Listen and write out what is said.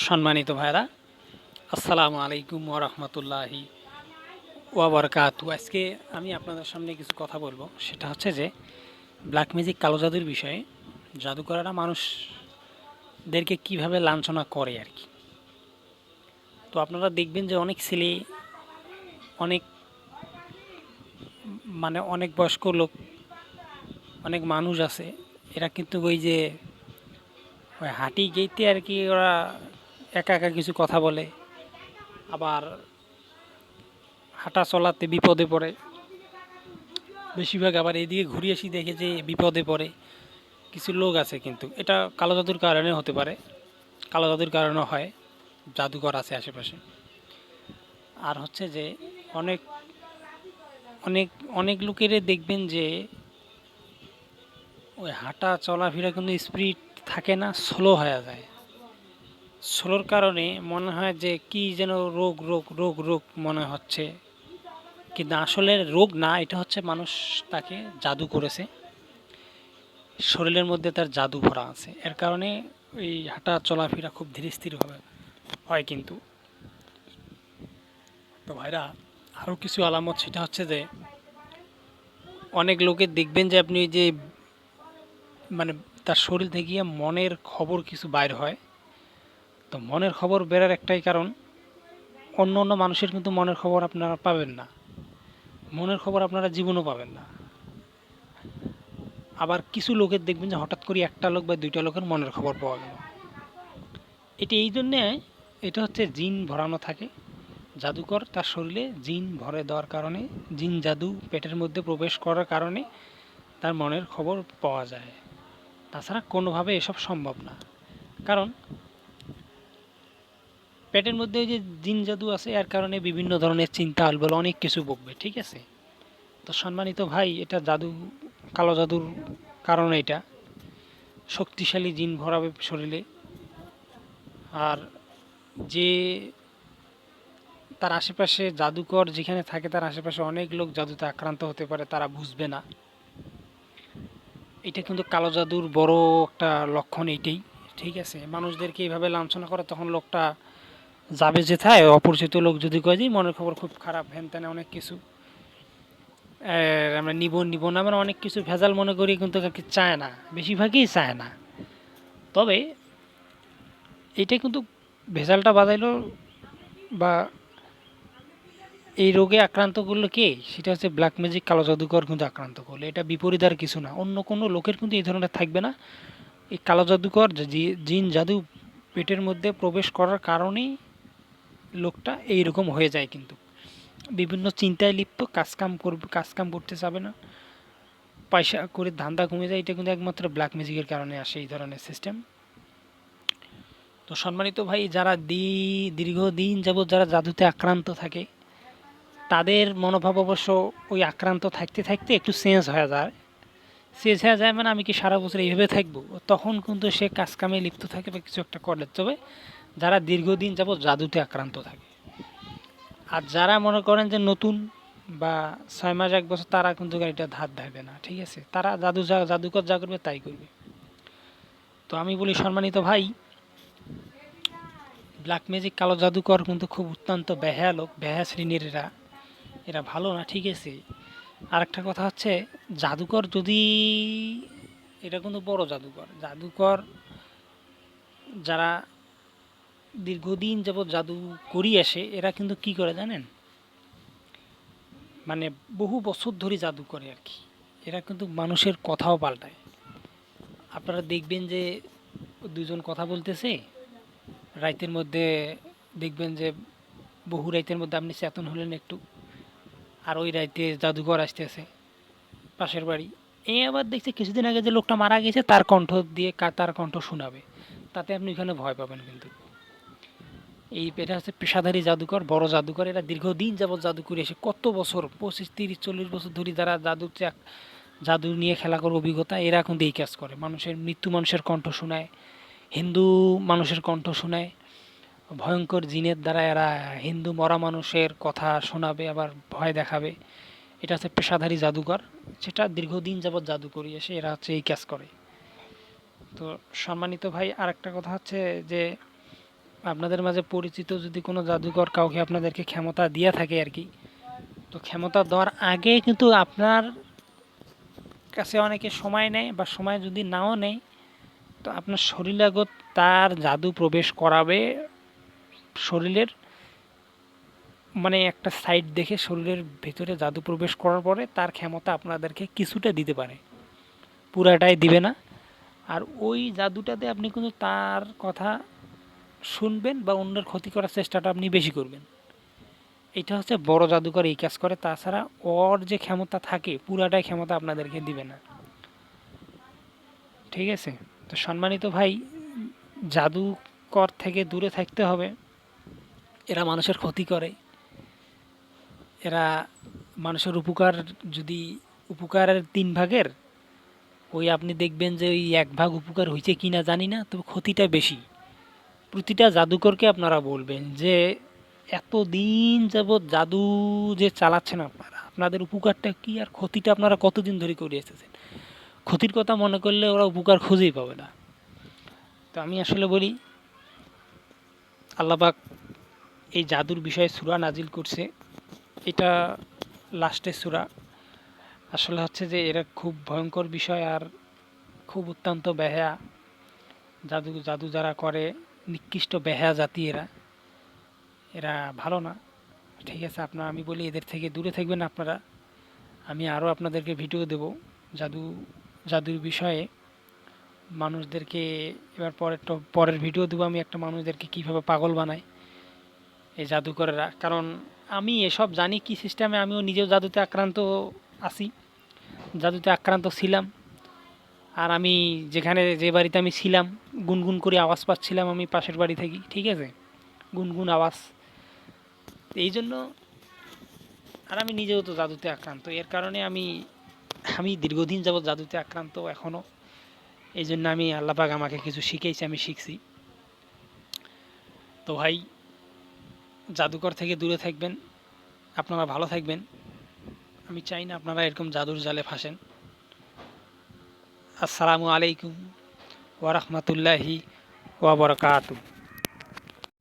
সম্মানিত ভাইরা, আসসালামু আলাইকুম ওয়া রাহমাতুল্লাহি ওয়া বারাকাতুহু। আজকে আমি আপনাদের সামনে কিছু কথা বলবো, সেটা হচ্ছে যে ব্ল্যাক ম্যাজিক, কালো জাদুর বিষয়ে। জাদুকরেরা মানুষদেরকে কিভাবে লাঞ্ছনা করে আর কি। তো আপনারা দেখবেন যে অনেক ছেলে, অনেক অনেক বয়স্ক লোক, অনেক মানুষ আছে, এরা কিন্তু ওই যে ওই হাঁটি গেইতে আর কি, ওরা একা একা কিছু কথা বলে, আবার হাঁটা চলাতে বিপদে পড়ে। বেশিরভাগ আবার এদিকে ঘুরে আসি দেখে যে বিপদে পড়ে কিছু লোক আছে। কিন্তু এটা কালো জাদুর কারণে হতে পারে, কালো জাদুর কারণে হয়, জাদুকর আছে আশেপাশে। আর হচ্ছে যে অনেক অনেক অনেক লোকেরে দেখবেন যে ওই হাঁটা চলাফেরা কিন্তু স্পিড থাকে না, স্লো হয়ে যায়। স্লোর কারণে মনে হয় যে কি যেন রোগ রোগ রোগ রোগ মনে হচ্ছে, কিন্তু আসলে রোগ না, এটা হচ্ছে মানুষ তাকে জাদু করেছে, শরীরের মধ্যে তার জাদু ভরা আছে, এর কারণে এই হাঁটা চলাফেরা খুব ধীরে স্থিরভাবে হয়। কিন্তু তো ভাইরা, আরও কিছু আলামত, সেটা হচ্ছে যে অনেক লোকের দেখবেন যে আপনি যে মানে তার শরীর থেকে গিয়ে মনের খবর কিছু বাইর হয়। তো মনের খবর বেরার একটাই কারণ, অন্য অন্য মানুষের কিন্তু মনের খবর আপনারা পাবেন না, মনের খবর আপনারা জীবনও পাবেন না। আবার কিছু লোকের দেখবেন যে হঠাৎ করে একটা লোক বা দুইটা লোকের মনের খবর পাওয়া গেল। এটি এই জন্যে, এটা হচ্ছে জিন ভরানো থাকে। জাদুকর তার শরীরে জিন ভরে দেওয়ার কারণে, জিন জাদু পেটের মধ্যে প্রবেশ করার কারণে তার মনের খবর পাওয়া যায়। তাছাড়া কোনোভাবে এসব সম্ভব না, কারণ পেটের মধ্যে যে জিন জাদু আছে, এর কারণে বিভিন্ন ধরনের চিন্তা আলবল অনেক কিছু বকবে, ঠিক আছে। তো সম্মানিত ভাই, এটা জাদু, কালো জাদুর কারণে এটা শক্তিশালী জিন ভরাবে শরীরে। আর যে তার আশেপাশে জাদুকর যেখানে থাকে, তার আশেপাশে অনেক লোক জাদুতে আক্রান্ত হতে পারে, তারা বুঝবে না। এটা কিন্তু কালো জাদুর বড় একটা লক্ষণ এইটাই, ঠিক আছে। মানুষদেরকে এইভাবে লাঞ্ছনা করে, তখন লোকটা যাবে যেথায়, অপরিচিত লোক যদি কয় যে মনের খবর খুব খারাপ, হ্যান ত্যান অনেক কিছু, আমরা নিব নিব না, আমরা অনেক কিছু ভেজাল মনে করি, কিন্তু কাকে চায় না, বেশিরভাগই চায় না। তবে এইটা কিন্তু ভেজালটা বাজাইলো বা এই রোগে আক্রান্ত করলো কে, সেটা হচ্ছে ব্ল্যাক ম্যাজিক, কালো জাদুকর কিন্তু আক্রান্ত করলো। এটা বিপরীত আর কিছু না, অন্য কোনো লোকের কিন্তু এই ধরনের থাকবে না। এই কালো জাদুকর জিন জাদু পেটের মধ্যে প্রবেশ করার কারণেই লোকটা এইরকম হয়ে যায়। কিন্তু বিভিন্ন চিন্তায় লিপ্ত, কাজকাম করতে চাবে না, পয়সা করে ধান্দা কমে যায়। এটা কিন্তু একমাত্র ব্ল্যাক ম্যাজিকের কারণে আসে এই ধরনের সিস্টেম। তো সম্মানিত ভাই, যারা দীর্ঘদিন যাবৎ যারা জাদুতে আক্রান্ত থাকে, তাদের মনোভাব অবশ্য ওই আক্রান্ত থাকতে থাকতে একটু চেঞ্জ হয়ে যায়। চেঞ্জ হয়ে যায় মানে, আমি কি সারা বছর এইভাবে থাকবো, তখন কিন্তু সে কাজকামে লিপ্ত থাকে বা কিছু একটা করে। তবে যারা দীর্ঘদিন যাবৎ জাদুতে আক্রান্ত থাকে, আর যারা মনে করেন যে নতুন বা 6 মাস 1 বছর, তারা কিন্তু এটা ধার ধারবে না, ঠিক আছে। তারা জাদুকর যা করবে তাই করবে। তো আমি বলি সম্মানিত ভাই, ব্ল্যাক ম্যাজিক, কালো জাদুকর কিন্তু খুব অত্যন্ত বেহায়া লোক, বেহায়া শ্রেণীর এরা, এরা ভালো না, ঠিক আছে। আরেকটা কথা হচ্ছে, জাদুকর যদি, এটা কিন্তু বড় জাদুকর, জাদুকর যারা দীর্ঘদিন যাবৎ জাদু করি আসে, এরা কিন্তু কি করে জানেন, মানে বহু বছর ধরে জাদু করে আর কি। এরা কিন্তু মানুষের কথাও পাল্টায়। আপনারা দেখবেন যে দুজন কথা বলতেছে রাইতের মধ্যে, দেখবেন যে বহু রাইতের মধ্যে আপনি চেতন হলেন একটু, আর ওই রাইতে জাদুঘর আসতেছে পাশের বাড়ি। এই আবার দেখছে কিছুদিন আগে যে লোকটা মারা গেছে, তার কণ্ঠ দিয়ে তার কণ্ঠ শোনাবে, তাতে আপনি এখানে ভয় পাবেন। কিন্তু এটা হচ্ছে পেশাদারি জাদুকর, বড় জাদুকর। এরা দীর্ঘদিন যাবৎ জাদু করে এসে, কত বছর, 25 30 40 বছর ধরে যারা জাদু নিয়ে খেলা করে অভিজ্ঞতা, এরা কিন্তু এই কাজ করে। মানুষের মৃত্যু মানুষের কণ্ঠ শোনায়, হিন্দু মানুষের কণ্ঠ শোনায়, ভয়ঙ্কর জিনের দ্বারা এরা হিন্দু মরা মানুষের কথা শোনাবে, আবার ভয় দেখাবে। এটা হচ্ছে পেশাধারী জাদুকর, যেটা দীর্ঘদিন যাবৎ জাদু করি এসে এরা হচ্ছে এই কাজ করে। তো সম্মানিত ভাই, আরেকটা কথা হচ্ছে যে আপনাদের মাঝে পরিচিত যদি কোনো জাদুকর কাউকে আপনাদেরকে ক্ষমতা দিয়ে থাকে আর কি, তো ক্ষমতা দেওয়ার আগে কিন্তু আপনার কাছে অনেকে সময় নেয়, বা সময় যদি নাও নেয়, তো আপনার শরীরাগত তার জাদু প্রবেশ করাবে। শরীরের মানে একটা সাইড দেখে শরীরের ভেতরে জাদু প্রবেশ করার পরে তার ক্ষমতা আপনাদেরকে কিছুটা দিতে পারে, পুরাটাই দিবে না। আর ওই জাদুটাতে আপনি কিন্তু তার কথা শুনবেন বা অন্যের ক্ষতি করার চেষ্টাটা আপনি বেশি করবেন। এটা হচ্ছে বড় জাদুকর এই কাজ করে, তাছাড়া ওর যে ক্ষমতা থাকে পুরাটাই ক্ষমতা আপনাদেরকে দিবে না। ঠিক আছে? তো সম্মানিত ভাই, জাদুকর থেকে দূরে থাকতে হবে। এরা মানুষের ক্ষতি করে, এরা মানুষের উপকার, যদি উপকারের 3 ভাগের ওই আপনি দেখবেন যে ওই 1 ভাগ উপকার হয়েছে কি না জানি না, তবে ক্ষতিটা বেশি। প্রতিটা জাদুকরকে আপনারা বলবেন যে এতদিন যাবৎ জাদু যে চালাচ্ছেন আপনারা, আপনাদের উপকারটা কি আর ক্ষতিটা আপনারা কতদিন ধরে করে এসেছেন। ক্ষতির কথা মনে করলে ওরা উপকার খুঁজেই পাবে না। তো আমি আসলে বলি, আল্লাহ পাক এই জাদুর বিষয়ে সূরা নাজিল করছে, এটা লাস্টের সূরা। আসলে হচ্ছে যে এরা খুব ভয়ঙ্কর বিষয়, আর খুব অত্যন্ত বেহায়া। জাদু জাদু যারা করে নিকৃষ্ট বেহায়া জাতি এরা, এরা ভালো না। ঠিক আছে, আমি বলি এদের থেকে দূরে থাকবেন আপনারা। আমি আরও আপনাদেরকে ভিডিও দেব জাদু জাদুর বিষয়ে মানুষদেরকে। এবার পরের ভিডিও দেবো আমি একটা, মানুষদেরকে কীভাবে পাগল বানায় এই জাদুকরেরা। কারণ আমি এসব জানি কি সিস্টেমে, আমিও নিজেও জাদুতে আক্রান্ত আছি, জাদুতে আক্রান্ত ছিলাম। আর আমি যেখানে যে বাড়িতে আমি ছিলাম, গুনগুন করে আওয়াজ পাচ্ছিলাম আমি পাশের বাড়ি থেকে। ঠিক আছে, গুনগুন আওয়াজ। এই জন্য, আর আমি নিজেও তো জাদুতে আক্রান্ত, এর কারণে আমি আমি দীর্ঘদিন যাবৎ জাদুতে আক্রান্ত এখনও। এই জন্য আমি আল্লাহ পাক আমাকে কিছু শিখেছি, আমি শিখছি। তো ভাই, জাদুকর থেকে দূরে থাকবেন, আপনারা ভালো থাকবেন। আমি চাই না আপনারা এরকম জাদুর জালে ফাঁসেন। আসসালামু আলাইকুম ওয়া রাহমাতুল্লাহি ওয়া বারাকাতুহু।